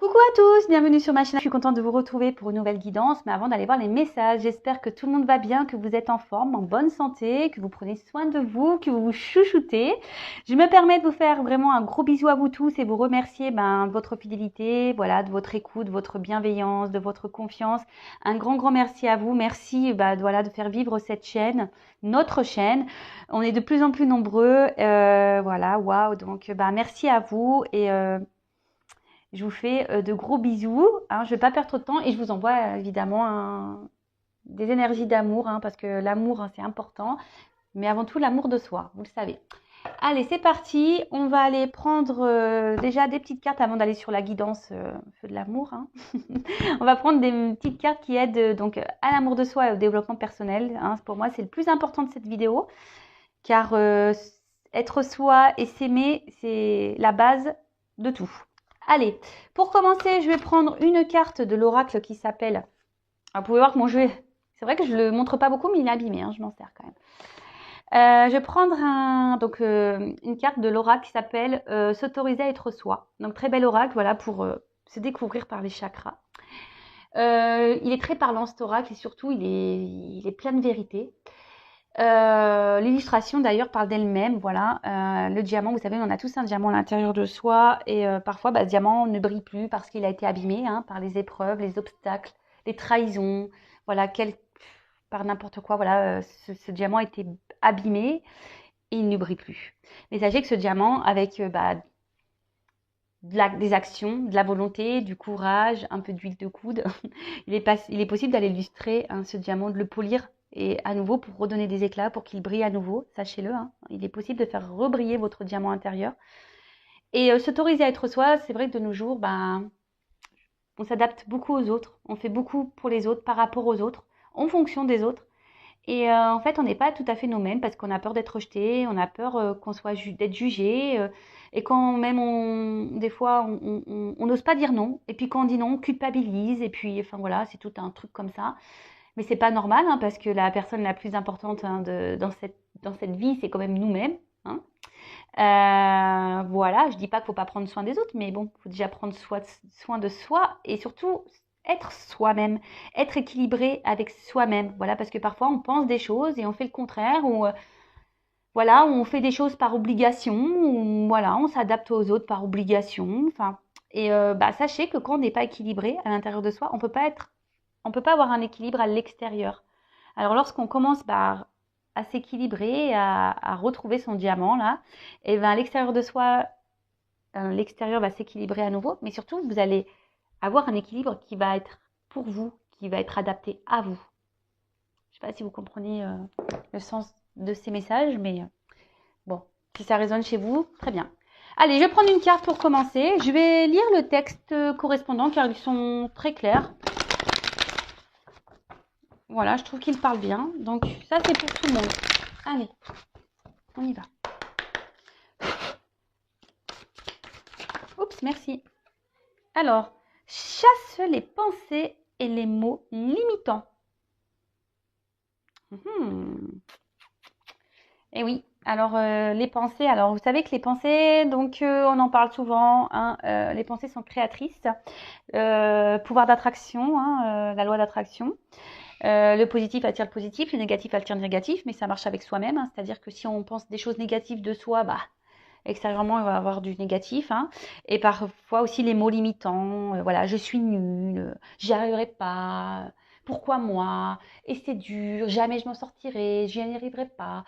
Coucou à tous, bienvenue sur ma chaîne. Je suis contente de vous retrouver pour une nouvelle guidance. Mais avant d'aller voir les messages, j'espère que tout le monde va bien, que vous êtes en forme, en bonne santé, que vous prenez soin de vous, que vous vous chouchoutez. Je me permets de vous faire vraiment un gros bisou à vous tous et vous remercier de votre fidélité, voilà, de votre écoute, de votre bienveillance, de votre confiance. Un grand merci à vous. Merci voilà, de faire vivre cette chaîne, notre chaîne. On est de plus en plus nombreux. Voilà, waouh. Donc merci à vous et je vous fais de gros bisous. Hein, je ne vais pas perdre trop de temps et je vous envoie évidemment des énergies d'amour parce que l'amour, c'est important. Mais avant tout, l'amour de soi, vous le savez. Allez, c'est parti. On va aller prendre déjà des petites cartes avant d'aller sur la guidance feu de l'amour. On va prendre des petites cartes qui aident donc à l'amour de soi et au développement personnel. Pour moi, c'est le plus important de cette vidéo. Car être soi et s'aimer, c'est la base de tout. Allez, pour commencer, je vais prendre une carte de l'oracle qui s'appelle... Vous pouvez voir que mon jeu, c'est vrai que je ne le montre pas beaucoup, mais il est abîmé, je m'en sers quand même. Je vais prendre une carte de l'oracle qui s'appelle S'autoriser à être soi. Donc très bel oracle, voilà, pour se découvrir par les chakras. Il est très parlant cet oracle et surtout, il est plein de vérité. L'illustration d'ailleurs parle d'elle-même, voilà. Le diamant, vous savez, on a tous un diamant à l'intérieur de soi et parfois ce diamant ne brille plus parce qu'il a été abîmé par les épreuves, les obstacles, les trahisons, voilà, par n'importe quoi, voilà, ce diamant a été abîmé et il ne brille plus. Mais sachez que ce diamant, avec des actions, de la volonté, du courage, un peu d'huile de coude, il est possible d'aller illustrer ce diamant, de le polir et à nouveau pour redonner des éclats, pour qu'il brille à nouveau, sachez-le. Il est possible de faire rebriller votre diamant intérieur. Et s'autoriser à être soi, c'est vrai que de nos jours, on s'adapte beaucoup aux autres. On fait beaucoup pour les autres, par rapport aux autres, en fonction des autres. Et en fait, on n'est pas tout à fait nous-mêmes parce qu'on a peur d'être rejeté, on a peur d'être jugé. Et quand même, des fois, on n'ose pas dire non. Et puis quand on dit non, on culpabilise. Et puis, enfin voilà, c'est tout un truc comme ça. Mais c'est pas normal parce que la personne la plus importante dans cette vie, c'est quand même nous-mêmes. Voilà, je dis pas qu'il faut pas prendre soin des autres, mais bon, il faut déjà prendre soin de soi et surtout être soi-même, être équilibré avec soi-même. Voilà, parce que parfois on pense des choses et on fait le contraire ou voilà, on fait des choses par obligation, ou voilà, on s'adapte aux autres par obligation. Enfin, et sachez que quand on n'est pas équilibré à l'intérieur de soi, on peut pas avoir un équilibre à l'extérieur. Alors lorsqu'on commence à s'équilibrer, à retrouver son diamant là, et à l'extérieur de soi, l'extérieur va s'équilibrer à nouveau, mais surtout vous allez avoir un équilibre qui va être pour vous, qui va être adapté à vous. Je ne sais pas si vous comprenez le sens de ces messages, mais bon, si ça résonne chez vous, très bien. Allez, je vais prendre une carte pour commencer. Je vais lire le texte correspondant car ils sont très clairs. Voilà, je trouve qu'ils parlent bien. Donc ça, c'est pour tout le monde. Allez, on y va. Oups, merci. Alors, chasse les pensées et les mots limitants. Et oui, alors les pensées, alors vous savez que les pensées, donc on en parle souvent, les pensées sont créatrices, pouvoir d'attraction, la loi d'attraction. Le positif attire le positif, le négatif attire le négatif, mais ça marche avec soi-même, c'est-à-dire que si on pense des choses négatives de soi, extérieurement, il va y avoir du négatif. Et parfois aussi les mots limitants. Voilà, je suis nulle, j'y arriverai pas. Pourquoi moi? Et c'est dur, jamais je m'en sortirai, j'y arriverai pas.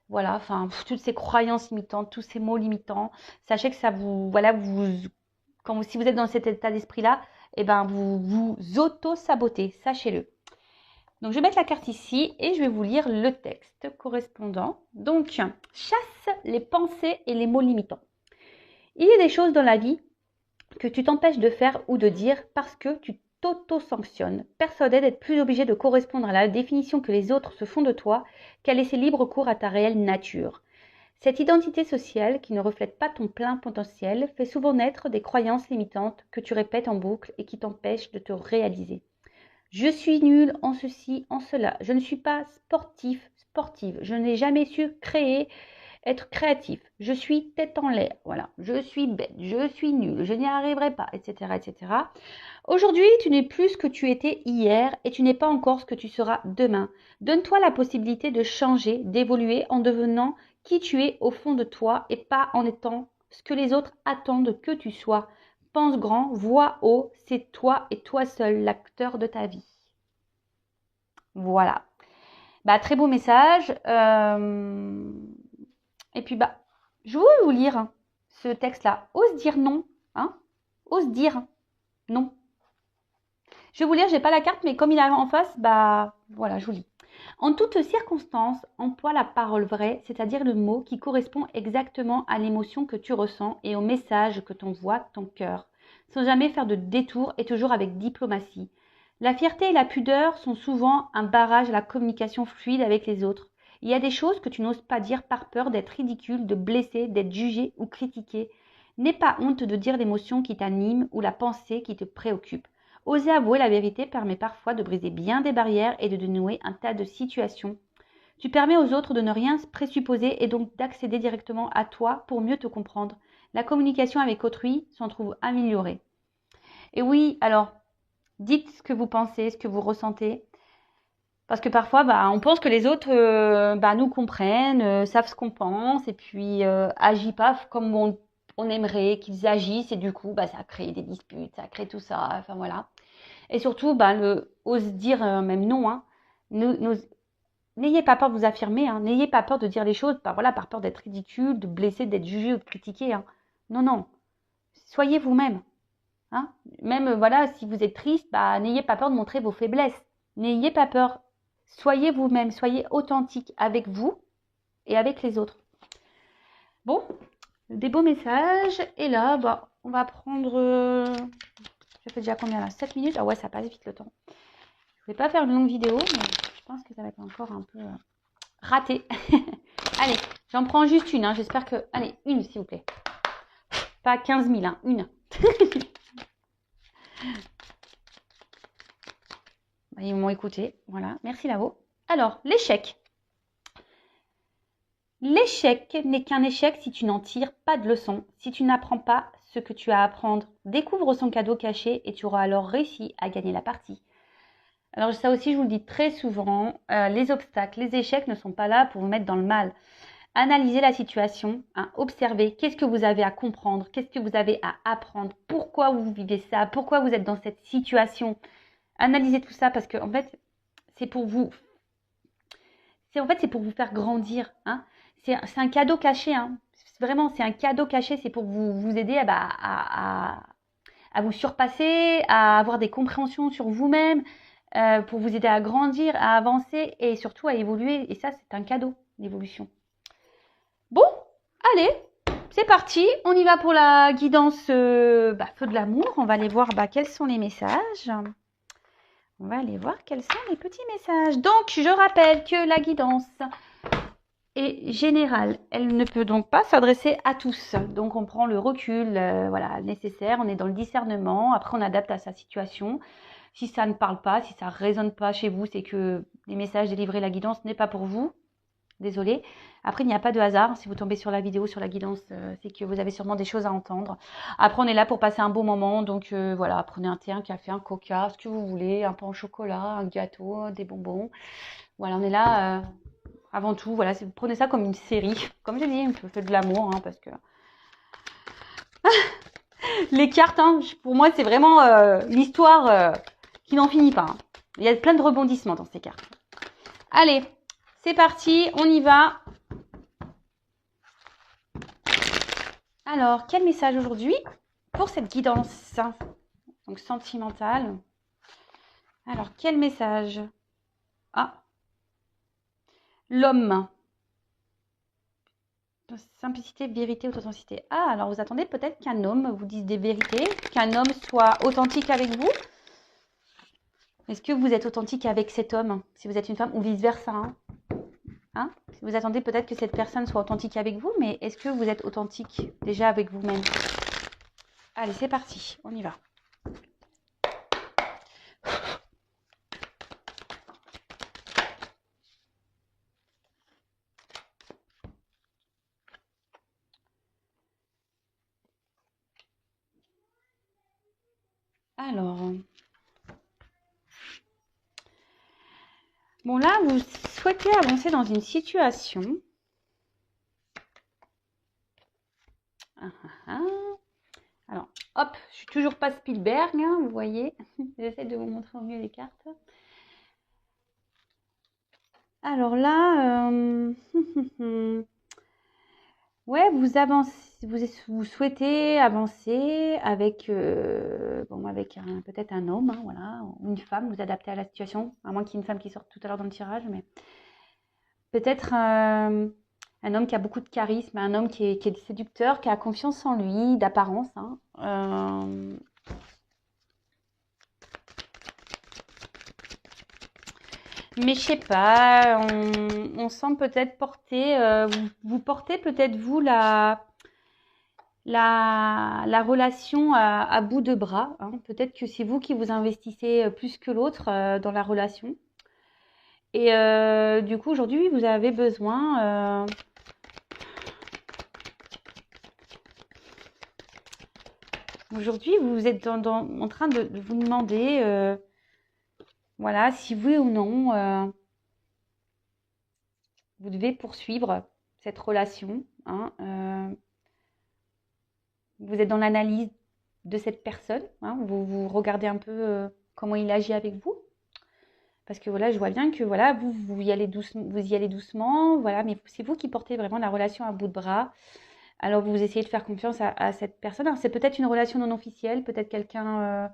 Voilà, enfin, toutes ces croyances limitantes, tous ces mots limitants. Sachez que ça voilà, si vous êtes dans cet état d'esprit-là, vous vous auto-sabotez, sachez-le. Donc, je vais mettre la carte ici et je vais vous lire le texte correspondant. Donc, chasse les pensées et les mots limitants. Il y a des choses dans la vie que tu t'empêches de faire ou de dire parce que tu t'auto-sanctionnes, persuadé d'être plus obligé de correspondre à la définition que les autres se font de toi qu'à laisser libre cours à ta réelle nature. Cette identité sociale qui ne reflète pas ton plein potentiel fait souvent naître des croyances limitantes que tu répètes en boucle et qui t'empêchent de te réaliser. Je suis nulle en ceci, en cela. Je ne suis pas sportive. Je n'ai jamais su créer être créatif. Je suis tête en l'air, voilà. Je suis bête, je suis nulle, je n'y arriverai pas, etc., etc. Aujourd'hui, tu n'es plus ce que tu étais hier et tu n'es pas encore ce que tu seras demain. Donne-toi la possibilité de changer, d'évoluer en devenant qui tu es au fond de toi et pas en étant ce que les autres attendent que tu sois. Pense grand, vois haut, c'est toi et toi seul l'acteur de ta vie. Voilà. Bah, très beau message. Et puis, bah, je veux vous lire ce texte-là. Ose dire non. Hein? Ose dire non. Je vais vous lire, j'ai pas la carte, mais comme il est en face, bah voilà, je vous lis. En toutes circonstances, emploie la parole vraie, c'est-à-dire le mot qui correspond exactement à l'émotion que tu ressens et au message que t'envoie ton cœur, sans jamais faire de détour et toujours avec diplomatie. La fierté et la pudeur sont souvent un barrage à la communication fluide avec les autres. Il y a des choses que tu n'oses pas dire par peur d'être ridicule, de blesser, d'être jugé ou critiqué. N'aie pas honte de dire l'émotion qui t'anime ou la pensée qui te préoccupe. Oser avouer la vérité permet parfois de briser bien des barrières et de dénouer un tas de situations. Tu permets aux autres de ne rien présupposer et donc d'accéder directement à toi pour mieux te comprendre. La communication avec autrui s'en trouve améliorée. Et oui, alors, dites ce que vous pensez, ce que vous ressentez. Parce que parfois, on pense que les autres nous comprennent, savent ce qu'on pense et puis agissent pas comme on aimerait qu'ils agissent. Et du coup, ça crée des disputes, ça crée tout ça. Enfin voilà. Et surtout, ose dire même non. Hein. N'ayez pas peur de vous affirmer. Hein. N'ayez pas peur de dire les choses. Par peur d'être ridicule, de blesser, d'être jugé ou de critiquer. Hein. Non, non. Soyez vous-même. Hein. Même si vous êtes triste, n'ayez pas peur de montrer vos faiblesses. N'ayez pas peur. Soyez vous-même. Soyez authentique avec vous et avec les autres. Bon, des beaux messages. Et là, on va prendre... Ça fait déjà combien là? 7 minutes? Ah ouais, ça passe vite le temps. Je ne vais pas faire une longue vidéo, mais je pense que ça va être encore un peu raté. Allez, j'en prends juste une. Hein. J'espère que... Allez, une s'il vous plaît. Pas 15 000, hein, une. Ils m'ont écouté. Voilà, merci Lavo. Alors, l'échec. L'échec n'est qu'un échec si tu n'en tires pas de leçon, si tu n'apprends pas ce que tu as à apprendre. Découvre son cadeau caché et tu auras alors réussi à gagner la partie. Alors ça aussi, je vous le dis très souvent, les obstacles, les échecs ne sont pas là pour vous mettre dans le mal. Analysez la situation, hein, observez qu'est-ce que vous avez à comprendre, qu'est-ce que vous avez à apprendre, pourquoi vous vivez ça, pourquoi vous êtes dans cette situation. Analysez tout ça parce que en fait, c'est pour vous. C'est pour vous faire grandir. Hein. C'est un cadeau caché. Hein. Vraiment, c'est un cadeau caché. C'est pour vous aider à vous surpasser, à avoir des compréhensions sur vous-même, pour vous aider à grandir, à avancer et surtout à évoluer. Et ça, c'est un cadeau, l'évolution. Bon, allez, c'est parti. On y va pour la guidance feu de l'amour. On va aller voir quels sont les messages. On va aller voir quels sont les petits messages. Donc, je rappelle que la guidance est générale. Elle ne peut donc pas s'adresser à tous. Donc, on prend le recul nécessaire. On est dans le discernement. Après, on adapte à sa situation. Si ça ne parle pas, si ça ne résonne pas chez vous, c'est que les messages délivrés, la guidance n'est pas pour vous. Désolée. Après, il n'y a pas de hasard. Si vous tombez sur la vidéo, sur la guidance, c'est que vous avez sûrement des choses à entendre. Après, on est là pour passer un beau moment. Donc, prenez un thé, un café, un coca, ce que vous voulez, un pain au chocolat, un gâteau, des bonbons. Voilà, on est là avant tout. Voilà, prenez ça comme une série. Comme j'ai dit, on fait de l'amour, parce que... Les cartes, pour moi, c'est vraiment l'histoire qui n'en finit pas. Il y a plein de rebondissements dans ces cartes. Allez, c'est parti, on y va. Alors, quel message aujourd'hui pour cette guidance donc sentimentale? Alors, quel message? L'homme. Simplicité, vérité, authenticité. Alors vous attendez peut-être qu'un homme vous dise des vérités, qu'un homme soit authentique avec vous. Est-ce que vous êtes authentique avec cet homme, si vous êtes une femme, ou vice-versa Vous attendez peut-être que cette personne soit authentique avec vous, mais est-ce que vous êtes authentique déjà avec vous-même? Allez, c'est parti, on y va. Alors, bon là, vous souhaitez avancer dans une situation. Alors, hop, je suis toujours pas Spielberg, hein, vous voyez. J'essaie de vous montrer au mieux les cartes. Alors là, ouais, vous avancez, vous souhaitez avancer avec, avec peut-être un homme, hein, voilà, ou une femme, vous adaptez à la situation, à moins qu'il y ait une femme qui sorte tout à l'heure dans le tirage, mais peut-être un homme qui a beaucoup de charisme, un homme qui est séducteur, qui a confiance en lui, d'apparence, hein. Mais je sais pas, on sent peut-être porter, vous portez peut-être vous la relation à bout de bras, hein. Peut-être que c'est vous qui vous investissez plus que l'autre dans la relation. Et du coup, aujourd'hui, vous avez besoin... aujourd'hui, vous êtes en train de vous demander, voilà, si oui ou non, vous devez poursuivre cette relation, hein. Vous êtes dans l'analyse de cette personne, hein, vous regardez un peu comment il agit avec vous. Parce que voilà, je vois bien que voilà, vous y allez doucement, voilà, mais c'est vous qui portez vraiment la relation à bout de bras. Alors vous essayez de faire confiance à cette personne. Alors c'est peut-être une relation non officielle, peut-être quelqu'un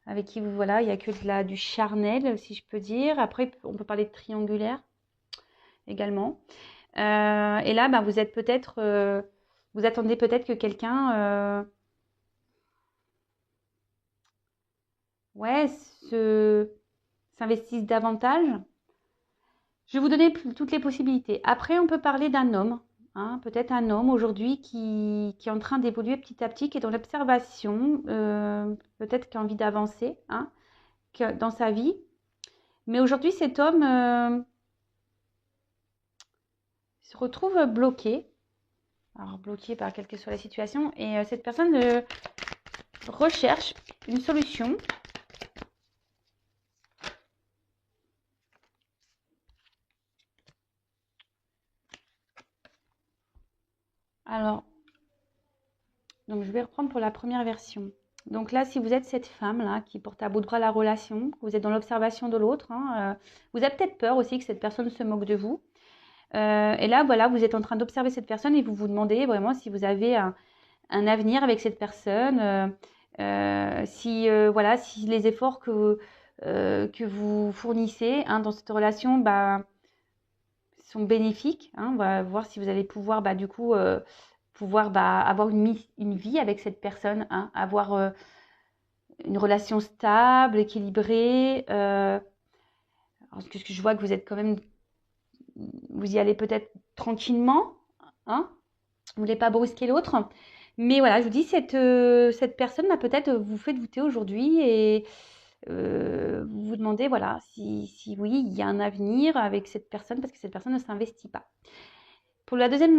avec qui vous voilà, il y a que du charnel, si je peux dire. Après, on peut parler de triangulaire également. Et là, vous êtes peut-être, vous attendez peut-être que quelqu'un, ouais, s'investisse davantage. Je vais vous donner toutes les possibilités. Après, on peut parler d'un homme, hein, peut-être un homme aujourd'hui qui est en train d'évoluer petit à petit, qui est dans l'observation, peut-être qui a envie d'avancer, hein, dans sa vie. Mais aujourd'hui, cet homme se retrouve bloqué. Alors, bloqué par quelle que soit la situation. Et cette personne recherche une solution. Alors, donc je vais reprendre pour la première version. Donc là, si vous êtes cette femme-là qui porte à bout de bras la relation, vous êtes dans l'observation de l'autre, hein, vous avez peut-être peur aussi que cette personne se moque de vous. Et là, voilà, vous êtes en train d'observer cette personne et vous vous demandez vraiment si vous avez un avenir avec cette personne, si les efforts que vous fournissez, hein, dans cette relation sont bénéfiques, hein. On va voir si vous allez pouvoir du coup avoir une vie avec cette personne, hein, avoir une relation stable, équilibrée. Parce que je vois que vous êtes quand même, vous y allez peut-être tranquillement, hein, vous ne voulez pas brusquer l'autre. Mais voilà, je vous dis, cette personne, peut-être vous fait douter aujourd'hui et vous vous demandez, voilà, si oui, il y a un avenir avec cette personne parce que cette personne ne s'investit pas. Pour la deuxième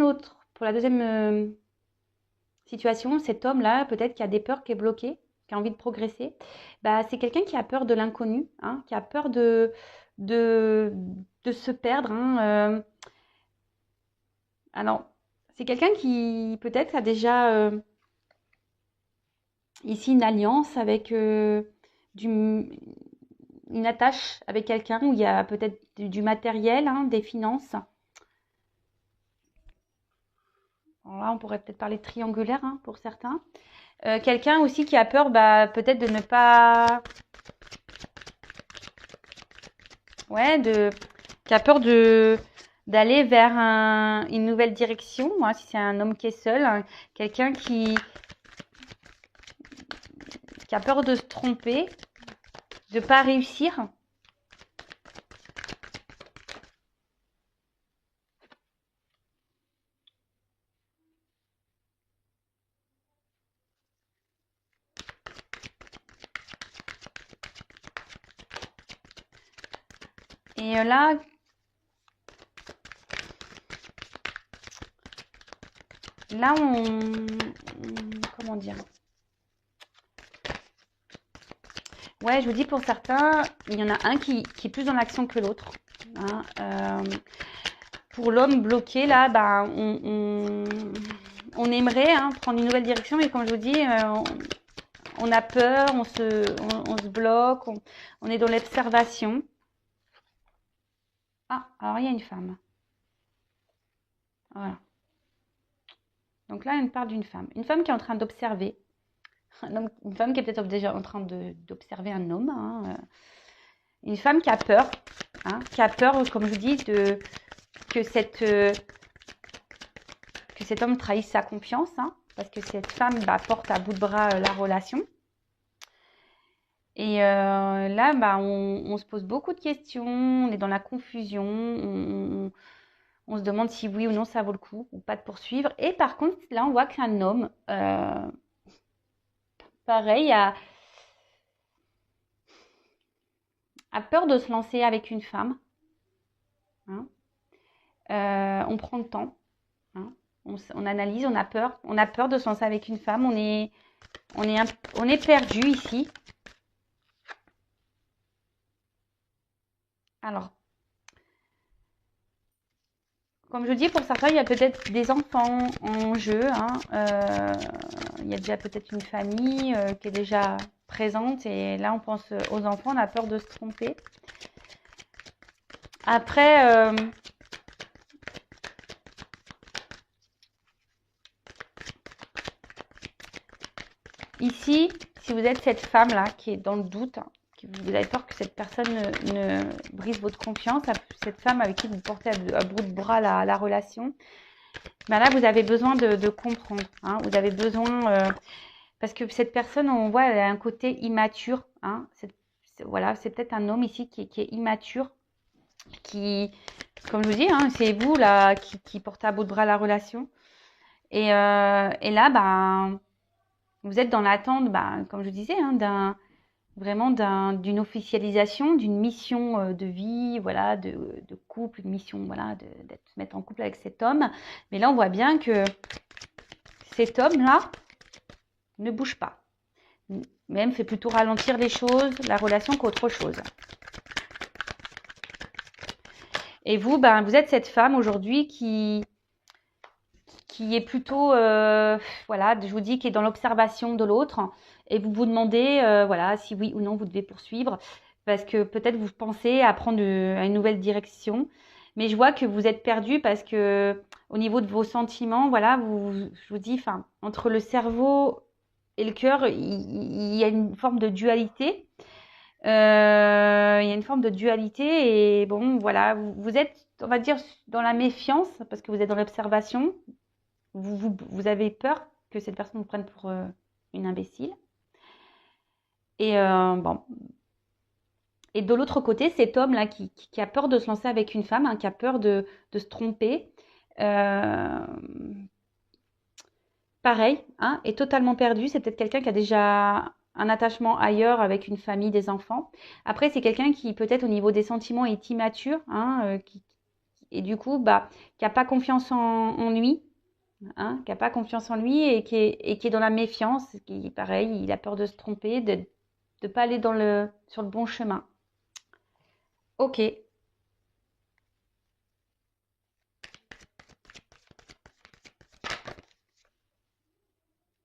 situation, cet homme-là, peut-être qui a des peurs, qui est bloqué, qui a envie de progresser, c'est quelqu'un qui a peur de l'inconnu, hein, qui a peur de se perdre, hein. Alors, c'est quelqu'un qui peut-être a déjà ici une alliance avec une attache avec quelqu'un où il y a peut-être du matériel, hein, des finances. Alors là, on pourrait peut-être parler de triangulaire, hein, pour certains. Quelqu'un aussi qui a peur peut-être de ne pas... Ouais, qui a peur d'aller vers une nouvelle direction, hein, si c'est un homme qui est seul, hein, quelqu'un qui a peur de se tromper, de ne pas réussir. Et là, là, comment dire? Ouais, je vous dis, pour certains, il y en a un qui est plus dans l'action que l'autre. Hein. Pour l'homme bloqué, là, bah, on aimerait prendre une nouvelle direction, mais comme je vous dis, on a peur, on se bloque, on est dans l'observation. Ah, alors il y a une femme. Voilà. Donc là, on parle d'une femme. Une femme qui est en train d'observer. Une femme qui est peut-être déjà en train d'observer un homme. Hein. Une femme qui a peur. Hein, qui a peur, comme je vous dis, que cet homme trahisse sa confiance. Hein, parce que cette femme porte à bout de bras la relation. Et là, on se pose beaucoup de questions. On est dans la confusion. On se demande si oui ou non ça vaut le coup ou pas de poursuivre. Et par contre, là, on voit qu'un homme, pareil, a peur de se lancer avec une femme. Hein. On prend le temps. Hein. On analyse, on a peur. On a peur de se lancer avec une femme. On est perdu ici. Alors, comme je dis, pour certains, il y a peut-être des enfants en jeu. Hein. Il y a déjà peut-être une famille qui est déjà présente. Et là, on pense aux enfants. On a peur de se tromper. Après, ici, si vous êtes cette femme-là qui est dans le doute, vous avez peur que cette personne ne brise votre confiance, cette femme avec qui vous portez à bout de bras la relation, là, vous avez besoin de comprendre. Hein, vous avez besoin... parce que cette personne, on voit, elle a un côté immature. Hein, voilà, c'est peut-être un homme ici qui est immature, qui, comme je vous dis, hein, c'est vous là qui portez à bout de bras la relation. Et là, vous êtes dans l'attente, comme je vous disais, hein, d'une officialisation, d'une mission de vie, voilà, de couple, une mission, voilà, d'être se mettre en couple avec cet homme. Mais là, on voit bien que cet homme-là ne bouge pas. Même fait plutôt ralentir les choses, la relation qu'autre chose. Et vous, vous êtes cette femme aujourd'hui qui est plutôt, voilà, je vous dis, qui est dans l'observation de l'autre. Et vous vous demandez, voilà, si oui ou non vous devez poursuivre. Parce que peut-être vous pensez à prendre une nouvelle direction. Mais je vois que vous êtes perdu parce que au niveau de vos sentiments, voilà, je vous dis, enfin, entre le cerveau et le cœur, il y a une forme de dualité. Il y a une forme de dualité et bon, voilà, vous êtes, on va dire, dans la méfiance parce que vous êtes dans l'observation. Vous avez peur que cette personne vous prenne pour une imbécile. Et bon. Et de l'autre côté, cet homme-là qui a peur de se lancer avec une femme, hein, qui a peur de se tromper, euh, pareil, hein, est totalement perdu. C'est peut-être quelqu'un qui a déjà un attachement ailleurs avec une famille, des enfants. Après, c'est quelqu'un qui peut-être au niveau des sentiments est immature, hein, et du coup, qui n'a pas confiance en lui. Hein, qui n'a pas confiance en lui et qui est dans la méfiance, qui pareil, il a peur de se tromper, de ne pas aller sur le bon chemin. Ok.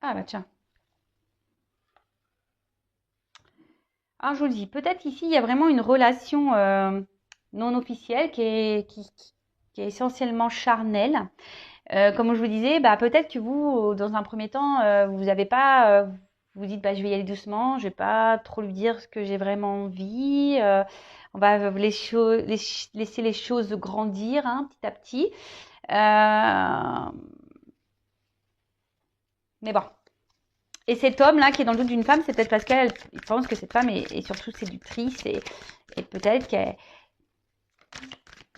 Ah bah tiens. Alors je vous dis, peut-être ici il y a vraiment une relation non officielle qui est essentiellement charnelle. Comme je vous disais, peut-être que vous, dans un premier temps, vous n'avez pas, vous dites, je vais y aller doucement, je vais pas trop lui dire ce que j'ai vraiment envie. On va laisser les choses grandir hein, petit à petit. Mais bon. Et cet homme-là qui est dans le doute d'une femme, c'est peut-être parce qu'elle pense que cette femme est surtout séductrice et peut-être qu'elle,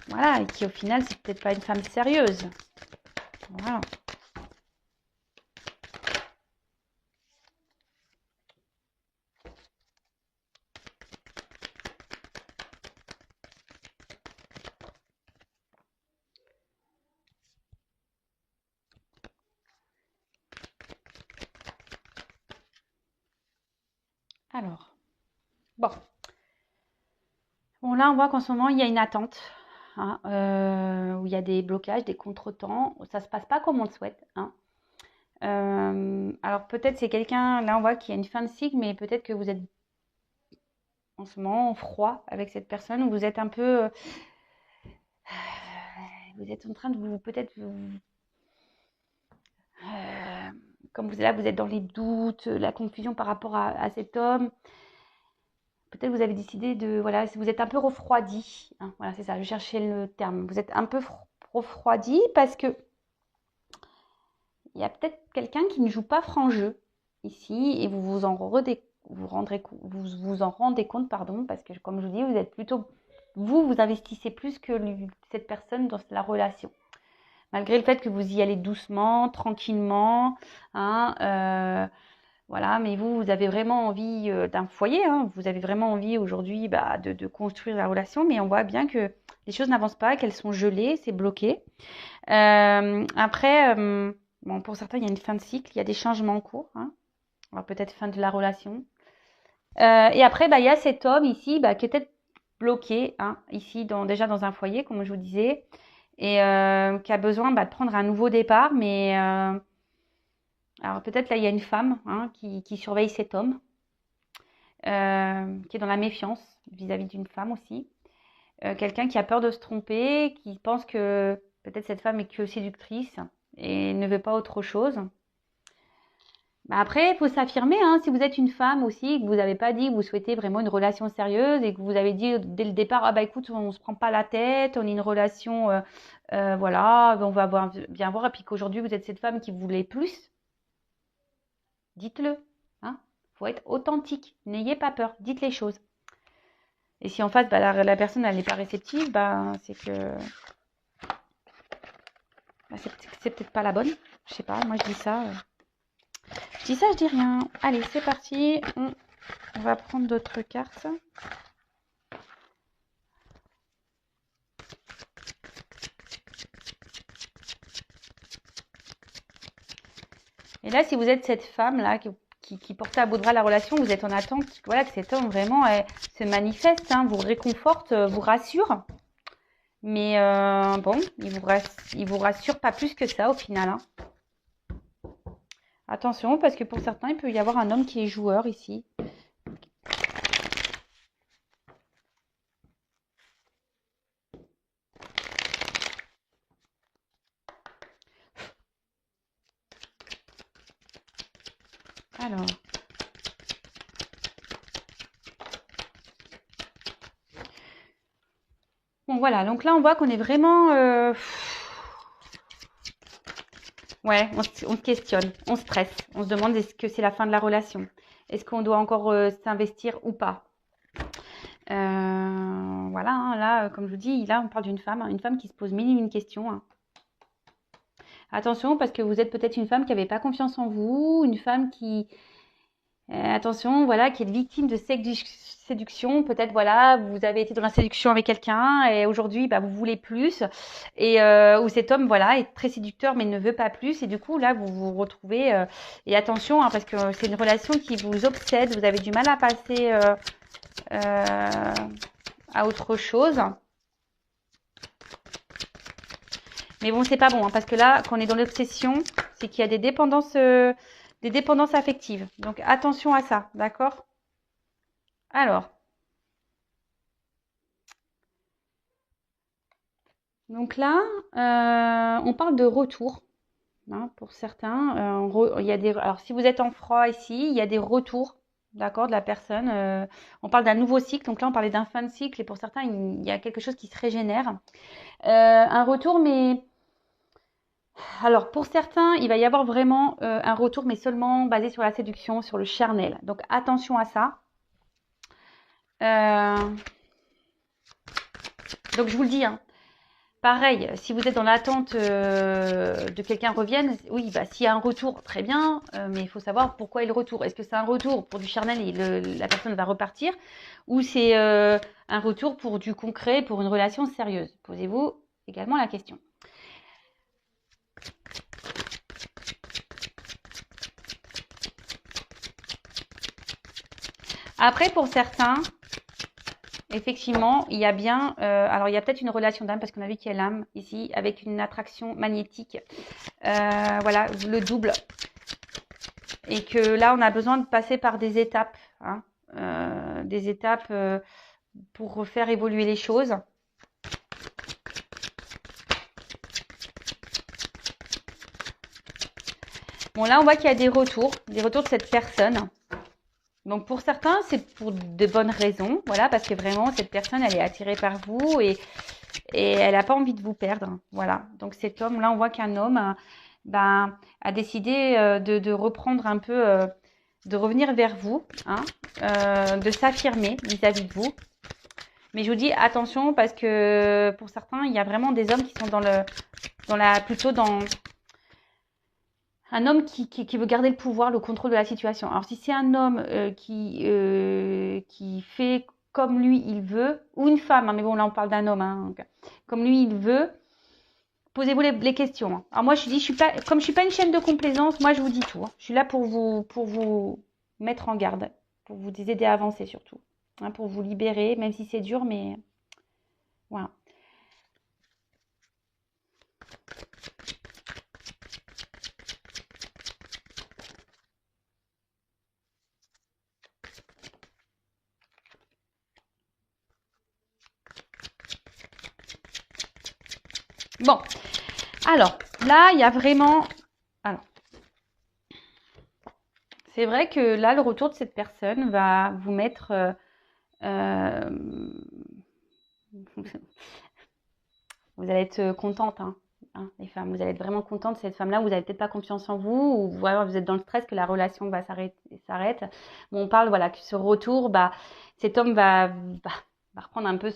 voilà, et qui au final, c'est peut-être pas une femme sérieuse. Voilà. Alors, Bon. Bon, là, on voit qu'en ce moment, il y a une attente, hein, où il y a des blocages, des contretemps. Ça se passe pas comme on le souhaite, hein. Alors peut-être c'est quelqu'un, là on voit qu'il y a une fin de cycle, mais peut-être que vous êtes en ce moment en froid avec cette personne, ou vous êtes un peu, vous êtes en train de vous, peut-être, comme vous êtes là, vous êtes dans les doutes, la confusion par rapport à cet homme. Peut-être vous avez décidé de, voilà, vous êtes un peu refroidi, hein, voilà, c'est ça, je cherchais le terme. Vous êtes un peu refroidi parce que il y a peut-être quelqu'un qui ne joue pas franc jeu ici et vous en rendez compte, pardon, parce que comme je vous dis, vous êtes plutôt, vous investissez plus que cette personne dans la relation. Malgré le fait que vous y allez doucement, tranquillement, hein, voilà, mais vous avez vraiment envie d'un foyer, hein, vous avez vraiment envie aujourd'hui de construire la relation, mais on voit bien que les choses n'avancent pas, qu'elles sont gelées, c'est bloqué. Après, bon, pour certains, il y a une fin de cycle, il y a des changements en cours, hein. Alors peut-être fin de la relation. Et après, il y a cet homme ici qui est peut-être bloqué, hein, ici, déjà dans un foyer, comme je vous disais, et qui a besoin de prendre un nouveau départ. Mais alors peut-être là, il y a une femme, hein, qui surveille cet homme, qui est dans la méfiance vis-à-vis d'une femme aussi. Quelqu'un qui a peur de se tromper, qui pense que peut-être cette femme est que séductrice et ne veut pas autre chose. Après, il faut s'affirmer, hein, si vous êtes une femme aussi, que vous n'avez pas dit que vous souhaitez vraiment une relation sérieuse et que vous avez dit dès le départ, ah écoute, on ne se prend pas la tête, on est une relation, voilà, on va bien voir, et puis qu'aujourd'hui vous êtes cette femme qui voulait plus, dites-le, hein, faut être authentique, n'ayez pas peur, dites les choses. Et si en face, la personne elle n'est pas réceptive, c'est que c'est peut-être pas la bonne, je sais pas, moi je dis ça. Je dis ça, je dis rien. Allez, c'est parti. On va prendre d'autres cartes. Et là, si vous êtes cette femme-là qui porte à bout de bras la relation, vous êtes en attente, voilà, que cet homme vraiment se manifeste, hein, vous réconforte, vous rassure. Mais bon, il vous rassure pas plus que ça au final, hein. Attention, parce que pour certains, il peut y avoir un homme qui est joueur ici. Alors. Bon, voilà. Donc là, on voit qu'on est vraiment... Ouais, on se questionne, on stresse. On se demande est-ce que c'est la fin de la relation? Est-ce qu'on doit encore s'investir ou pas? Voilà, hein, là, comme je vous dis, là, on parle d'une femme, hein, une femme qui se pose mille et une questions, hein. Attention, parce que vous êtes peut-être une femme qui n'avait pas confiance en vous, une femme qui... attention, voilà, qui est victime de séduction. Peut-être, voilà, vous avez été dans la séduction avec quelqu'un et aujourd'hui, vous voulez plus. Et où cet homme, voilà, est très séducteur mais ne veut pas plus. Et du coup, là, vous vous retrouvez... et attention, hein, parce que c'est une relation qui vous obsède. Vous avez du mal à passer à autre chose. Mais bon, c'est pas bon, hein, parce que là, quand on est dans l'obsession, c'est qu'il y a des dépendances affectives. Donc, attention à ça, d'accord? Alors. Donc là, on parle de retour, hein, pour certains. Il y a alors, si vous êtes en froid ici, il y a des retours, d'accord, de la personne. On parle d'un nouveau cycle. Donc là, on parlait d'un fin de cycle. Et pour certains, il y a quelque chose qui se régénère. Un retour, mais... Alors, pour certains, il va y avoir vraiment un retour, mais seulement basé sur la séduction, sur le charnel. Donc, attention à ça. Donc, je vous le dis, hein. Pareil, si vous êtes dans l'attente de quelqu'un revienne, oui, s'il y a un retour, très bien, mais il faut savoir pourquoi il le retour. Est-ce que c'est un retour pour du charnel et la personne va repartir, ou c'est un retour pour du concret, pour une relation sérieuse? Posez-vous également la question. Après, pour certains, effectivement, il y a bien, alors il y a peut-être une relation d'âme parce qu'on a vu qu'il y a l'âme ici avec une attraction magnétique, voilà, le double, et que là on a besoin de passer par des étapes, hein, pour faire évoluer les choses. Bon, là on voit qu'il y a des retours de cette personne. Donc pour certains, c'est pour de bonnes raisons, voilà, parce que vraiment cette personne, elle est attirée par vous et elle n'a pas envie de vous perdre, voilà. Donc cet homme, là, on voit qu'un homme, a décidé de reprendre un peu, de revenir vers vous, hein, de s'affirmer vis-à-vis de vous. Mais je vous dis attention parce que pour certains, il y a vraiment des hommes qui sont plutôt dans un homme qui veut garder le pouvoir, le contrôle de la situation. Alors si c'est un homme qui fait comme lui il veut, ou une femme, hein, mais bon là on parle d'un homme, hein, donc, comme lui il veut, posez-vous les questions. Hein. Alors moi je dis, comme je suis pas une chaîne de complaisance, moi je vous dis tout. Hein. Je suis là pour vous mettre en garde, pour vous aider à avancer surtout, hein, pour vous libérer, même si c'est dur, mais voilà. Bon, alors là, il y a vraiment... Alors, c'est vrai que là, le retour de cette personne va vous mettre... vous allez être contente, hein, les femmes. Vous allez être vraiment contente de cette femme-là. Vous n'avez peut-être pas confiance en vous, ou voilà, vous êtes dans le stress que la relation va s'arrête. Bon, on parle, voilà, que ce retour, cet homme va reprendre un peu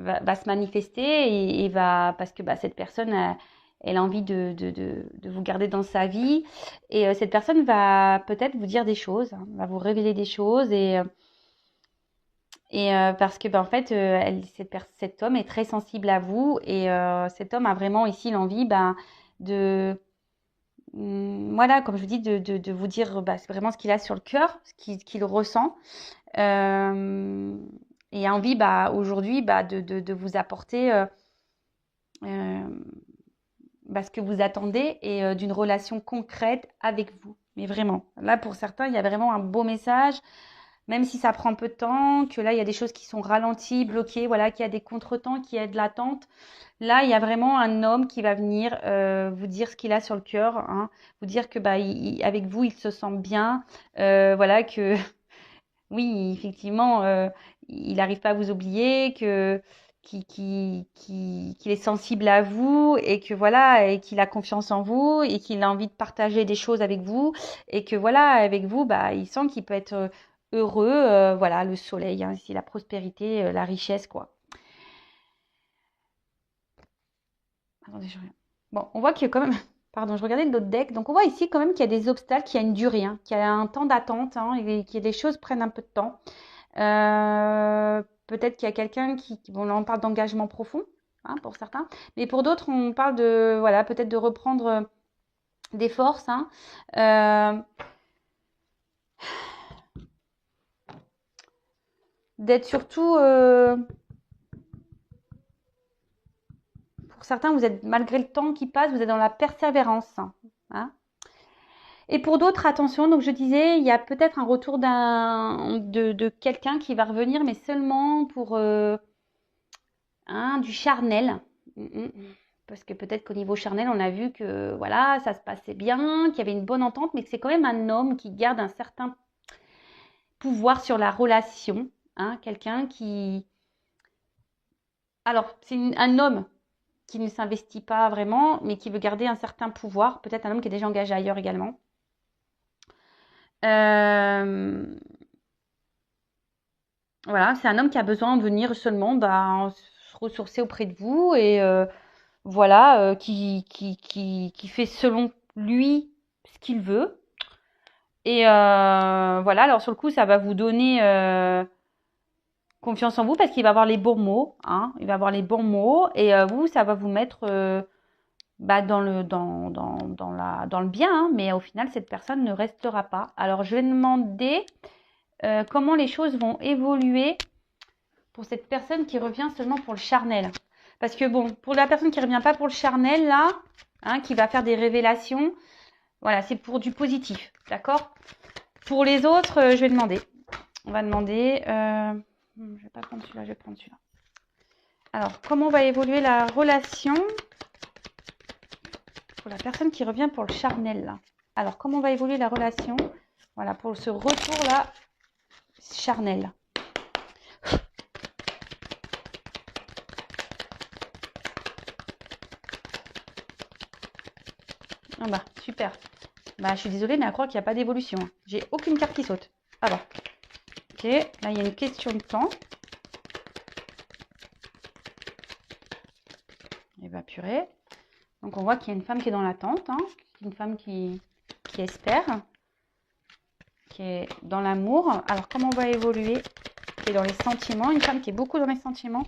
va se manifester et va, parce que cette personne elle a envie de vous garder dans sa vie, et cette personne va peut-être vous dire des choses, hein, va vous révéler des choses, et parce que en fait cet homme est très sensible à vous, et cet homme a vraiment ici l'envie de voilà, comme je vous dis, de vous dire c'est vraiment ce qu'il a sur le cœur, ce qu'il ressent, et a envie aujourd'hui de vous apporter ce que vous attendez, et d'une relation concrète avec vous. Mais vraiment, là pour certains, il y a vraiment un beau message, même si ça prend peu de temps, que là il y a des choses qui sont ralenties, bloquées, voilà, qu'il y a des contretemps, qu'il y a de l'attente. Là, il y a vraiment un homme qui va venir vous dire ce qu'il a sur le cœur, hein, vous dire que avec vous, il se sent bien, voilà, que oui, effectivement, il n'arrive pas à vous oublier, qu'il est sensible à vous, et que voilà, et qu'il a confiance en vous, et qu'il a envie de partager des choses avec vous, et que voilà, avec vous, il sent qu'il peut être heureux, voilà, le soleil, hein, ici, la prospérité, la richesse, quoi. Attendez, je reviens. Bon, on voit qu'il y a quand même... Pardon, je regardais l'autre deck. Donc, on voit ici quand même qu'il y a des obstacles, qu'il y a une durée, hein, qu'il y a un temps d'attente, hein, et que les choses prennent un peu de temps. Peut-être qu'il y a quelqu'un bon, là, on parle d'engagement profond, hein, pour certains. Mais pour d'autres, on parle voilà, peut-être de reprendre des forces, hein. D'être surtout... pour certains, vous êtes, malgré le temps qui passe, vous êtes dans la persévérance, hein. Et pour d'autres, attention, donc je disais, il y a peut-être un retour de quelqu'un qui va revenir, mais seulement pour du charnel. Parce que peut-être qu'au niveau charnel, on a vu que voilà, ça se passait bien, qu'il y avait une bonne entente, mais que c'est quand même un homme qui garde un certain pouvoir sur la relation. Hein, quelqu'un qui... Alors, c'est un homme qui ne s'investit pas vraiment, mais qui veut garder un certain pouvoir. Peut-être un homme qui est déjà engagé ailleurs également. Voilà, c'est un homme qui a besoin de venir seulement se ressourcer auprès de vous, et voilà, qui fait selon lui ce qu'il veut. Et voilà, alors sur le coup, ça va vous donner confiance en vous parce qu'il va avoir les bons mots, hein, il va avoir les bons mots, et vous, ça va vous mettre dans le bien, hein, mais au final, cette personne ne restera pas. Alors, je vais demander comment les choses vont évoluer pour cette personne qui revient seulement pour le charnel. Parce que bon, pour la personne qui ne revient pas pour le charnel, là, hein, qui va faire des révélations, voilà, c'est pour du positif, d'accord? Pour les autres, je vais demander. On va demander... je vais pas prendre celui-là, je vais prendre celui-là. Alors, comment va évoluer la relation pour la personne qui revient pour le charnel, là? Alors, comment va évoluer la relation, voilà, pour ce retour-là, charnel? Ah bah, super. Bah, je suis désolée, mais à croire qu'il n'y a pas d'évolution. J'ai aucune carte qui saute. Ah bah. Ok, là, il y a une question de temps. Et bah, purée. Donc, on voit qu'il y a une femme qui est dans l'attente. Hein. Une femme qui espère. Qui est dans l'amour. Alors, comment on va évoluer? Qui est dans les sentiments. Une femme qui est beaucoup dans les sentiments.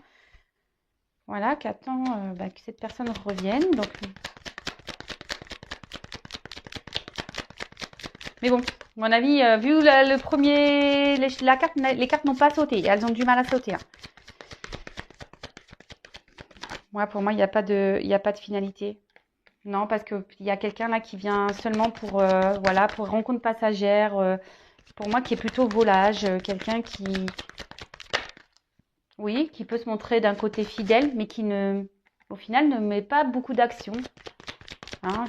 Voilà, qui attend que cette personne revienne. Donc, mais bon, à mon avis, vu le premier, les cartes n'ont pas sauté. Elles ont du mal à sauter. Hein. Ouais, pour moi, il n'y a pas de finalité. Non, parce qu'il y a quelqu'un là qui vient seulement pour, voilà, pour rencontre passagère. Pour moi, qui est plutôt volage. Quelqu'un qui, oui, qui peut se montrer d'un côté fidèle, mais qui ne, au final, ne met pas beaucoup d'action. Hein,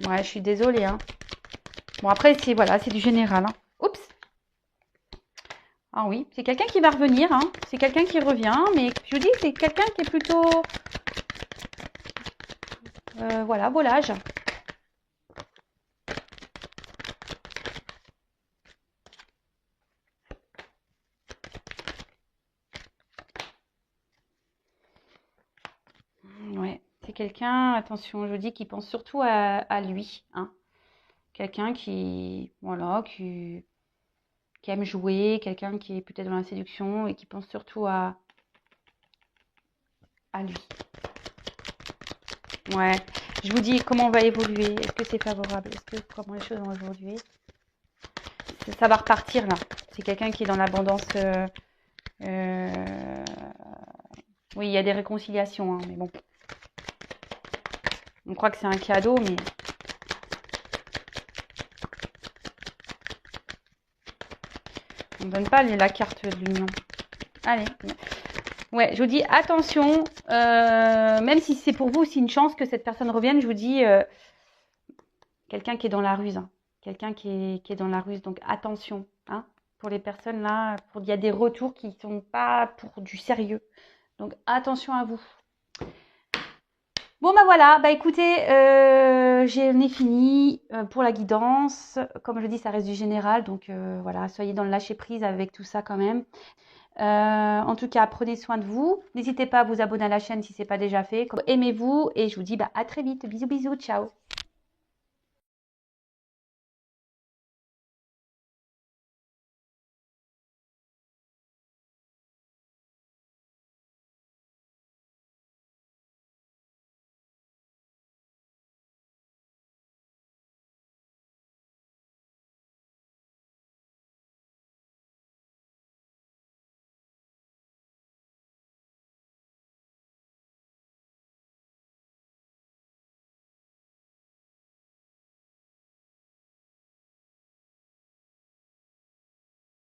ouais, je suis désolée. Hein. Bon, après, c'est voilà, c'est du général. Hein. Oups. Ah oui, c'est quelqu'un qui va revenir. Hein. C'est quelqu'un qui revient. Mais je vous dis, c'est quelqu'un qui est plutôt... voilà, volage. Ouais, c'est quelqu'un, attention, je vous dis, qui pense surtout à lui. Hein. Quelqu'un qui, voilà, qui aime jouer, quelqu'un qui est peut-être dans la séduction et qui pense surtout à lui. Ouais, je vous dis comment on va évoluer. Est-ce que c'est favorable? Comment les choses vont évoluer? Ça va repartir là. C'est quelqu'un qui est dans l'abondance. Oui, il y a des réconciliations, hein, mais bon. On croit que c'est un cadeau, mais... on ne donne pas la carte de l'union. Allez. Ouais, je vous dis attention, même si c'est pour vous aussi une chance que cette personne revienne, je vous dis quelqu'un qui est dans la ruse. Hein. Quelqu'un qui est dans la ruse, donc attention. Hein, pour les personnes là, il y a des retours qui ne sont pas pour du sérieux. Donc attention à vous. Bon bah voilà, bah écoutez, j'en ai fini pour la guidance. Comme je dis, ça reste du général, donc voilà, soyez dans le lâcher prise avec tout ça quand même. En tout cas, prenez soin de vous. N'hésitez pas à vous abonner à la chaîne si ce n'est pas déjà fait. Aimez-vous et je vous dis à très vite. Bisous, bisous, ciao.